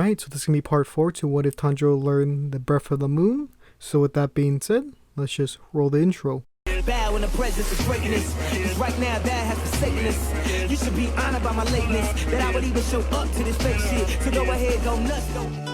Alright, so this is going to be part 4 to What If Tanjiro Learned the Breath of the Moon. So with that being said, let's just roll the intro. Bow in the presence of greatness. Cause right now that has forsaken us. You should be honored by my lateness. That I would even show up to this fake shit. So go ahead, go nuts, go.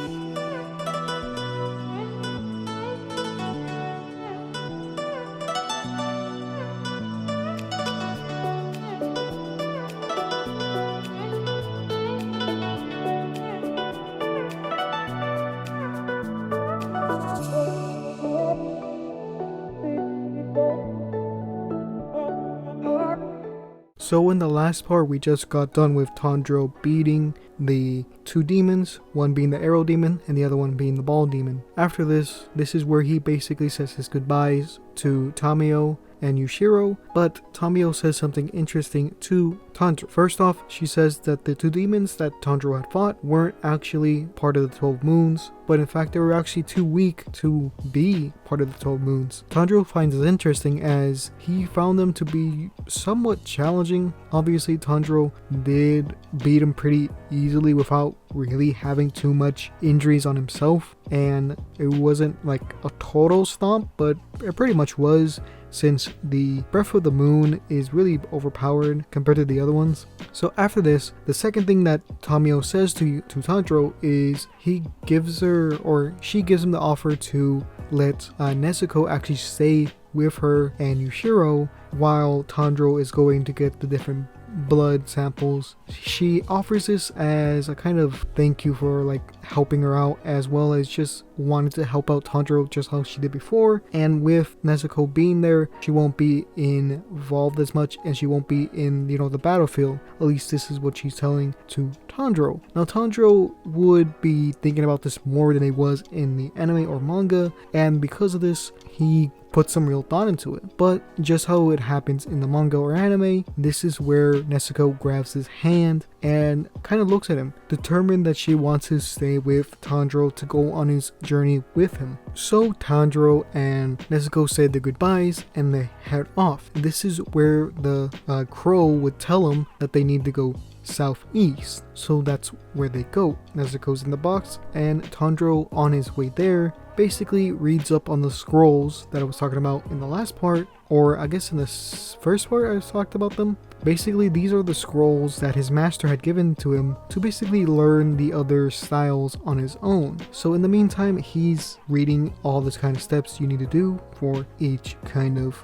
So in the last part, we just got done with Tanjiro beating the two demons, one being the arrow demon and the other one being the ball demon. After this is where he basically says his goodbyes to Tamio and Yushiro, but Tamio says something interesting to Tanjiro. First off, she says that the two demons that Tanjiro had fought weren't actually part of the 12 moons, but in fact they were actually too weak to be part of the 12 moons. Tanjiro finds this interesting as he found them to be somewhat challenging. Obviously Tanjiro did beat him pretty easily without really having too much injuries on himself, and it wasn't like a total stomp, but it pretty much was, since the Breath of the Moon is really overpowered compared to the other ones. So after this, the second thing that Tamio says to Tanjiro is he gives her, or she gives him the offer to let Nezuko actually stay with her and Yushiro while Tanjiro is going to get the different blood samples. She offers this as a kind of thank you for like helping her out, as well as just wanted to help out Tanjiro just how she did before. And with Nezuko being there, she won't be involved as much and she won't be in, the battlefield. At least this is what she's telling to Tanjiro. Now Tanjiro would be thinking about this more than he was in the anime or manga, and because of this he put some real thought into it. But just how it happens in the manga or anime, this is where Nezuko grabs his hand and kind of looks at him, determined that she wants to stay with Tanjiro to go on his journey with him. So Tanjiro and Nezuko say their goodbyes and they head off. This is where the crow would tell him that they need to go southeast, so that's where they go. Nezuko's in the box, and Tanjiro on his way there basically reads up on the scrolls that I was talking about in the last part, or I guess in the first part I talked about them. Basically these are the scrolls that his master had given to him to basically learn the other styles on his own. So in the meantime he's reading all this kind of steps you need to do for each kind of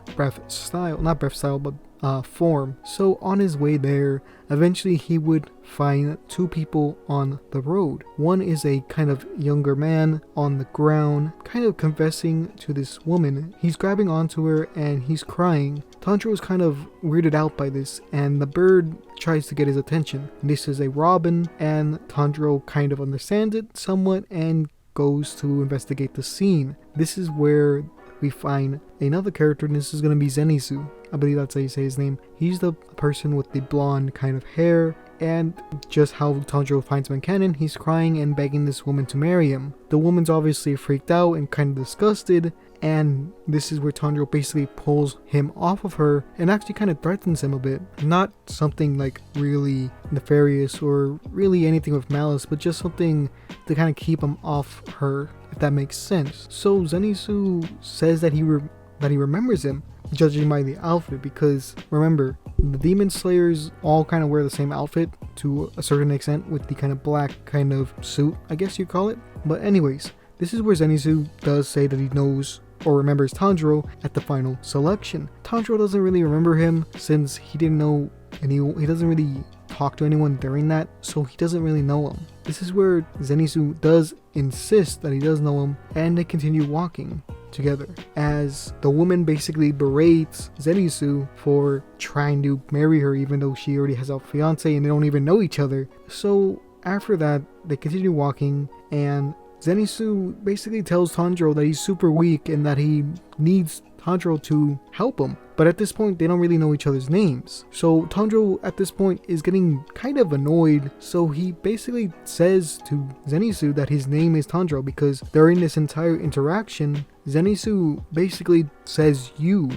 form. So on his way there, eventually he would find two people on the road. One is a kind of younger man on the ground, kind of confessing to this woman. He's grabbing onto her and he's crying. Tanjiro is kind of weirded out by this, and the bird tries to get his attention. This is a robin, and Tanjiro kind of understands it somewhat and goes to investigate the scene. This is where we find another character, and this is going to be Zenitsu. I believe that's how you say his name. He's the person with the blonde kind of hair, and just how Tanjiro finds him in canon, he's crying and begging this woman to marry him. The woman's obviously freaked out and kind of disgusted, and this is where Tanjiro basically pulls him off of her and actually kind of threatens him a bit. Not something like really nefarious or really anything with malice, but just something to kind of keep him off her, if that makes sense. So Zenitsu says that he remembers him, judging by the outfit, because remember, the demon slayers all kind of wear the same outfit to a certain extent, with the kind of black kind of suit, I guess you call it. But anyways, this is where Zenitsu does say that he knows or remembers Tanjiro at the final selection. Tanjiro doesn't really remember him since he didn't know, and he doesn't really talk to anyone during that, so he doesn't really know him. This is where Zenitsu does insist that he does know him, and they continue walking together as the woman basically berates Zenitsu for trying to marry her even though she already has a fiance and they don't even know each other. So after that they continue walking, and Zenitsu basically tells Tanjiro that he's super weak and that he needs Tanjiro to help him. but at this point they don't really know each other's names. So Tanjiro at this point is getting kind of annoyed, so he basically says to Zenitsu that his name is Tanjiro because during this entire interaction Zenitsu basically says you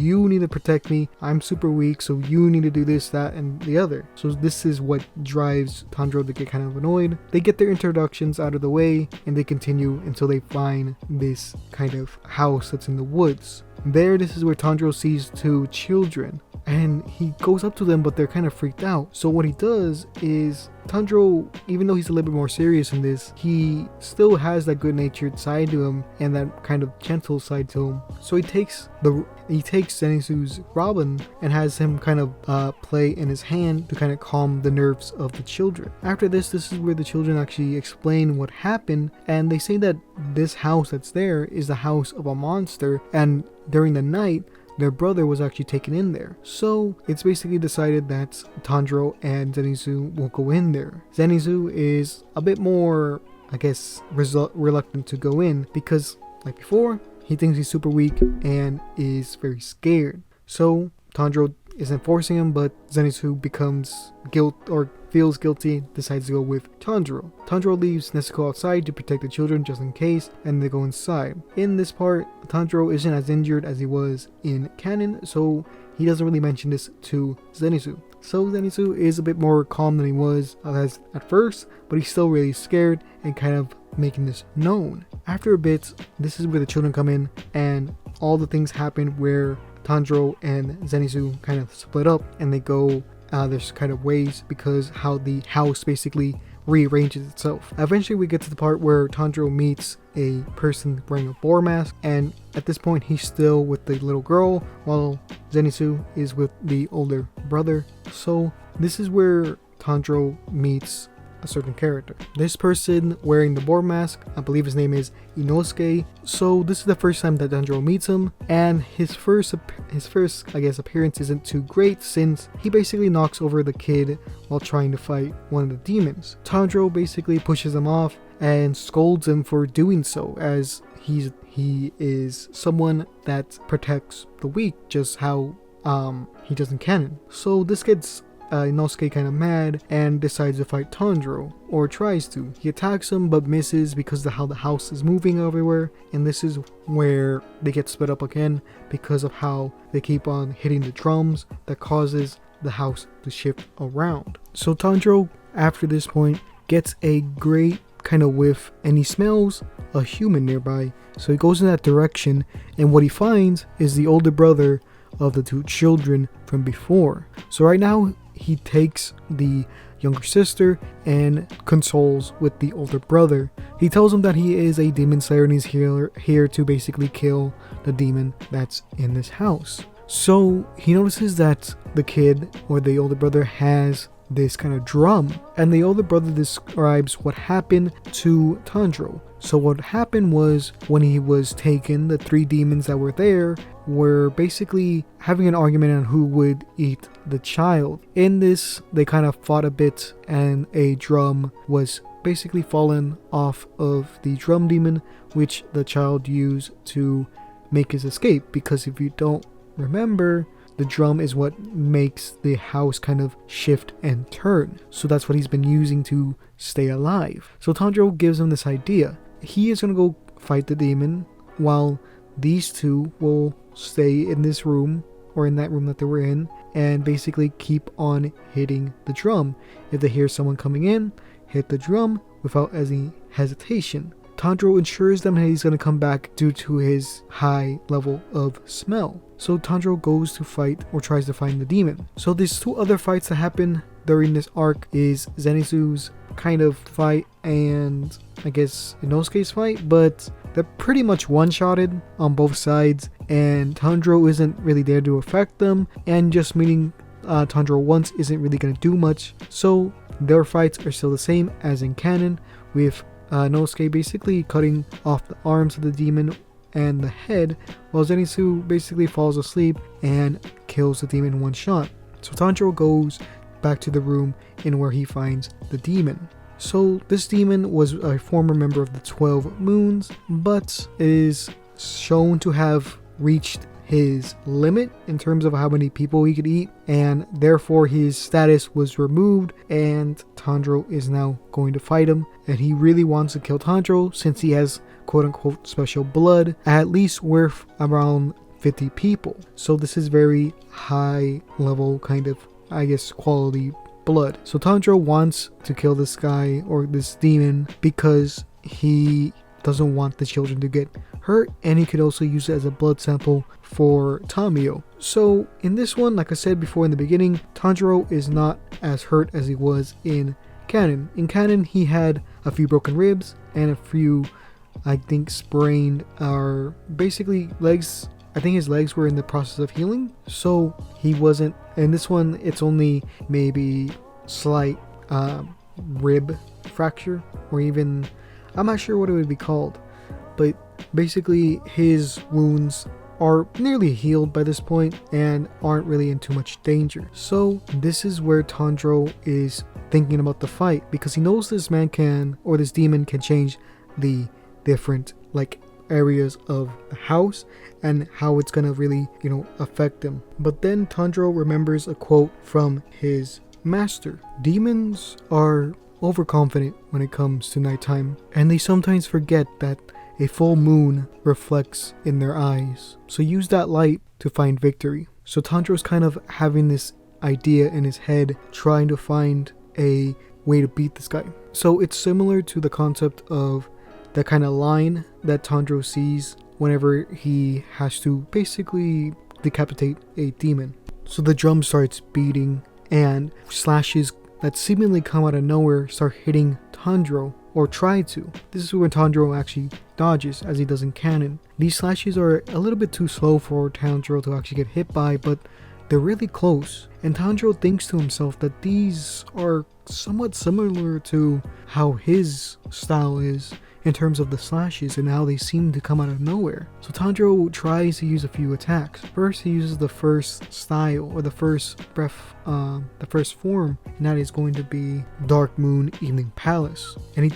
need to protect me, I'm super weak, so you need to do this, that, and the other. So this is what drives Tanjiro to get kind of annoyed. They get their introductions out of the way and they continue until they find this kind of house that's in the woods. There, this is where Tanjiro sees two children and he goes up to them, but they're kind of freaked out. So what he does is Tanjiro, even though he's a little bit more serious in this, he still has that good-natured side to him and that kind of gentle side to him. So he takes Zenitsu's Robin and has him kind of play in his hand to kind of calm the nerves of the children. After this is where the children actually explain what happened, and they say that this house that's there is the house of a monster, and during the night their brother was actually taken in there. So it's basically decided that Tanjiro and Zenitsu will go in there. Zenitsu is a bit more, I guess, reluctant to go in because, like before, he thinks he's super weak and is very scared. So Tanjiro isn't forcing him, but Zenitsu feels guilty, decides to go with Tanjiro. Tanjiro leaves Nezuko outside to protect the children just in case, and they go inside. In this part, Tanjiro isn't as injured as he was in canon, so he doesn't really mention this to Zenitsu. So Zenitsu is a bit more calm than he was at first, but he's still really scared and kind of making this known. After a bit, this is where the children come in and all the things happen where Tanjiro and Zenitsu kind of split up and they go their kind of ways because how the house basically rearranges itself. Eventually we get to the part where Tanjiro meets a person wearing a boar mask, and at this point he's still with the little girl while Zenitsu is with the older brother. So this is where Tanjiro meets a certain character. This person wearing the boar mask, I believe his name is Inosuke. So this is the first time that Tanjiro meets him, and his first I guess appearance isn't too great since he basically knocks over the kid while trying to fight one of the demons. Tanjiro basically pushes him off and scolds him for doing so, as he is someone that protects the weak, just how he does in canon. So this gets Inosuke kind of mad and decides to fight Tanjiro, or tries to. He attacks him but misses because of how the house is moving everywhere, and this is where they get split up again because of how they keep on hitting the drums that causes the house to shift around. So Tanjiro, after this point, gets a great kind of whiff and he smells a human nearby. So he goes in that direction, and what he finds is the older brother of the two children from before. So right now he takes the younger sister and consoles with the older brother. He tells him that he is a demon slayer and he's here to basically kill the demon that's in this house. So he notices that the kid, or the older brother, has this kind of drum, and the older brother describes what happened to Tanjiro. So what happened was, when he was taken, the three demons that were there were basically having an argument on who would eat the child. In this, they kind of fought a bit, and a drum was basically fallen off of the drum demon, which the child used to make his escape. Because if you don't remember, the drum is what makes the house kind of shift and turn. So that's what he's been using to stay alive. So Tanjiro gives him this idea. He is going to go fight the demon while these two will stay in this room, or in that room that they were in, and basically keep on hitting the drum. If they hear someone coming in, hit the drum without any hesitation. Tanjiro ensures them that he's going to come back due to his high level of smell. So Tanjiro goes to fight, or tries to find the demon. So there's two other fights that happen during this arc, is Zenitsu's kind of fight and I guess Inosuke's fight, but they're pretty much one-shotted on both sides, and Tanjiro isn't really there to affect them, and just meeting Tanjiro once isn't really going to do much. So their fights are still the same as in canon, with Inosuke basically cutting off the arms of the demon and the head, while Zenitsu basically falls asleep and kills the demon in one shot. So Tanjiro goes back to the room in where he finds the demon. So this demon was a former member of the 12 Moons, but is shown to have reached his limit in terms of how many people he could eat, and therefore his status was removed, and Tanjiro is now going to fight him. And he really wants to kill Tanjiro since he has quote-unquote special blood, at least worth around 50 people. So this is very high level kind of, I guess, quality blood. So Tanjiro wants to kill this guy or this demon because he doesn't want the children to get hurt, and he could also use it as a blood sample for Tamio. So in this one, like I said before in the beginning, Tanjiro is not as hurt as he was in canon. In canon, he had a few broken ribs and a few, I think, sprained or basically legs. I think his legs were in the process of healing, so he wasn't. In this one, it's only maybe slight rib fracture, or even, I'm not sure what it would be called, but basically his wounds are nearly healed by this point and aren't really in too much danger. So this is where Tanjiro is thinking about the fight, because he knows this man can, or this demon can, change the different like areas of the house and how it's gonna really, affect them. But then Tanjiro remembers a quote from his master. Demons are overconfident when it comes to nighttime, and they sometimes forget that a full moon reflects in their eyes. So use that light to find victory. So Tanjiro's kind of having this idea in his head, trying to find a way to beat this guy. So it's similar to the concept of that kind of line that Tanjiro sees whenever he has to basically decapitate a demon. So the drum starts beating, and slashes that seemingly come out of nowhere start hitting Tanjiro, or try to. This is when Tanjiro actually dodges, as he does in canon. These slashes are a little bit too slow for Tanjiro to actually get hit by, but they're really close. And Tanjiro thinks to himself that these are somewhat similar to how his style is in terms of the slashes and how they seem to come out of nowhere. So Tanjiro tries to use a few attacks. First, he uses the first style, or the first the first form, and that is going to be Dark Moon Evening Palace. And he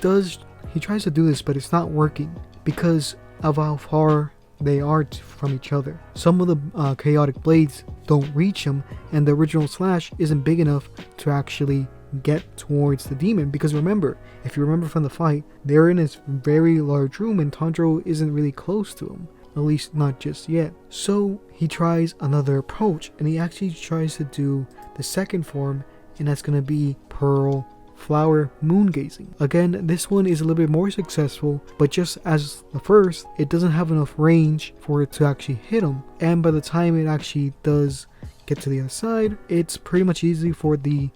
tries to do this, but it's not working because of how far they are from each other. Some of the chaotic blades don't reach him, and the original slash isn't big enough to actually get towards the demon, because remember, if you remember from the fight, they're in this very large room and Tanjiro isn't really close to him, at least not just yet. So he tries another approach, and he actually tries to do the second form, and that's going to be Pearl Flower Moon Gazing. Again, this one is a little bit more successful, but just as the first, it doesn't have enough range for it to actually hit him, and by the time it actually does get to the other side, it's pretty much easy for the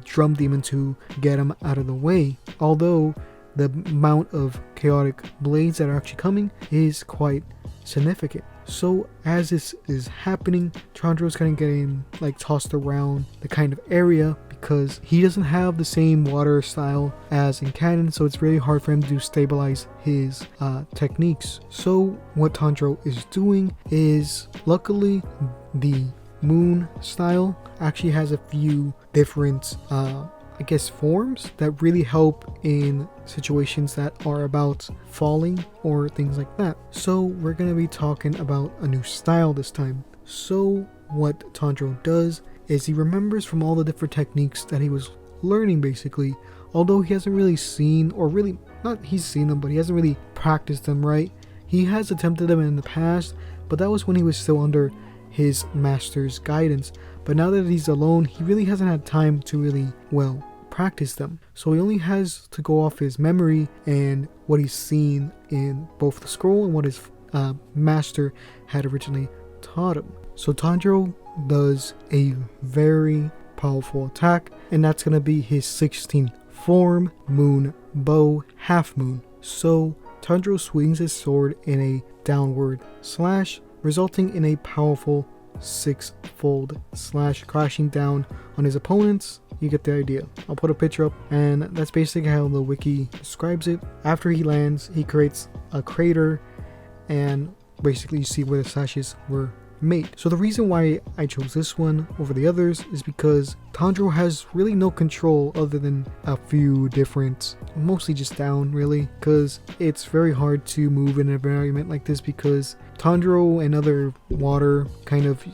drum demon to get him out of the way, although the amount of chaotic blades that are actually coming is quite significant. So as this is happening, Tanjiro's kind of getting like tossed around the kind of area because he doesn't have the same water style as in canon, so it's really hard for him to stabilize his techniques. So what Tanjiro is doing is, luckily, the moon style actually has a few different forms that really help in situations that are about falling or things like that. So we're going to be talking about a new style this time. So what Tanjiro does is he remembers from all the different techniques that he was learning, basically, although he hasn't really seen, or really not he's seen them, but he hasn't really practiced them, right? He has attempted them in the past, but that was when he was still under his master's guidance. But now that he's alone, he really hasn't had time to really, practice them. So he only has to go off his memory and what he's seen in both the scroll and what his master had originally taught him. So Tanjiro does a very powerful attack, and that's going to be his 16th form, Moon Bow Half Moon. So Tanjiro swings his sword in a downward slash, resulting in a powerful 6-fold slash crashing down on his opponents. You get the idea. I'll put a picture up, and that's basically how the wiki describes it. After he lands, he creates a crater, and basically you see where the slashes were made. So the reason why I chose this one over the others is because Tanjiro has really no control other than a few different, mostly just down really, because it's very hard to move in an environment like this because Tanjiro and other water kind of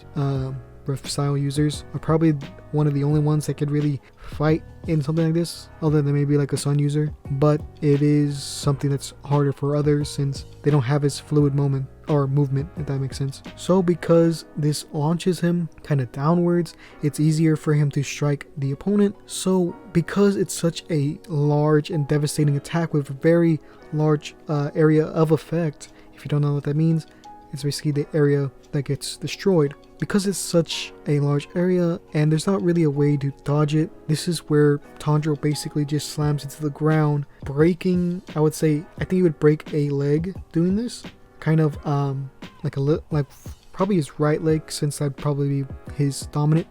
style users are probably one of the only ones that could really fight in something like this, other than maybe like a sun user. But it is something that's harder for others since they don't have his fluid moment or movement, if that makes sense. So because this launches him kind of downwards, it's easier for him to strike the opponent. So because it's such a large and devastating attack with a very large area of effect, if you don't know what that means, it's basically the area that gets destroyed. Because it's such a large area and there's not really a way to dodge it, this is where Tanjiro basically just slams into the ground, breaking, I would say, I think he would break a leg doing this. Kind of like probably his right leg, since that'd probably be his dominant.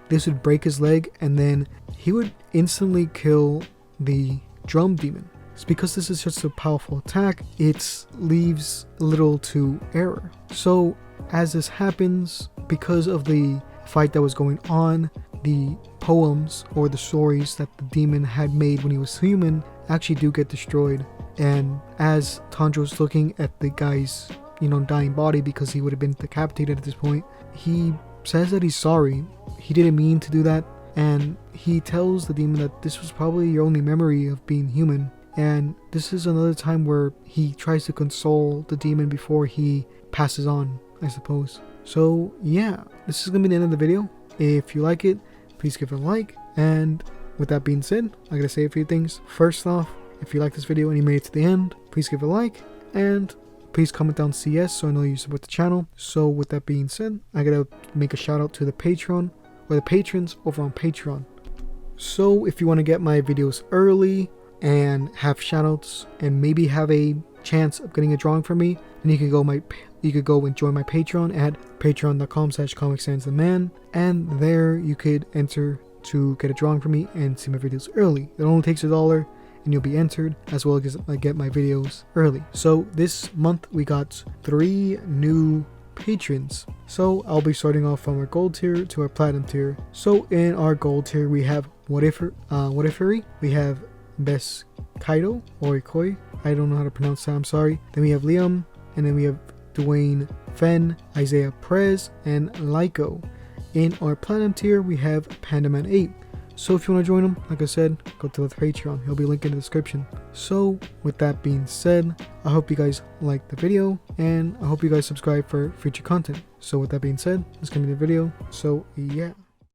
This would break his leg and then he would instantly kill the drum demon. It's because this is such a powerful attack, it leaves little to error. So as this happens, because of the fight that was going on, the poems or the stories that the demon had made when he was human actually do get destroyed. And as Tanjiro's looking at the guy's, dying body, because he would have been decapitated at this point, he says that he's sorry. He didn't mean to do that. And he tells the demon that this was probably your only memory of being human. And this is another time where he tries to console the demon before he passes on, I suppose. So yeah, this is gonna be the end of the video. If you like it, please give it a like. And with that being said, I gotta say a few things. First off, if you like this video and you made it to the end, please give it a like. And please comment down CS so I know you support the channel. So with that being said, I gotta make a shout out to the Patreon, or the patrons over on Patreon. So if you want to get my videos early and have shoutouts and maybe have a chance of getting a drawing from me, then you can go and join my Patreon at patreon.com/ComicSansTheMan, and there you could enter to get a drawing from me and see my videos early. It only takes $1 and you'll be entered, as well as I get my videos early. So this month we got 3 new patrons. So I'll be starting off from our gold tier to our platinum tier. So in our gold tier we have Whatiferi, we have Best Kaido or Ikoi, I don't know how to pronounce that, I'm sorry. Then we have Liam, and then we have Dwayne Fenn, Isaiah Perez, and Lyko. In our platinum tier we have Pandaman 8. So if you want to join him, like I said, go to the Patreon, he'll be linked in the description. So with that being said, I hope you guys liked the video, and I hope you guys subscribe for future content. So with that being said, this is gonna be the video. So yeah.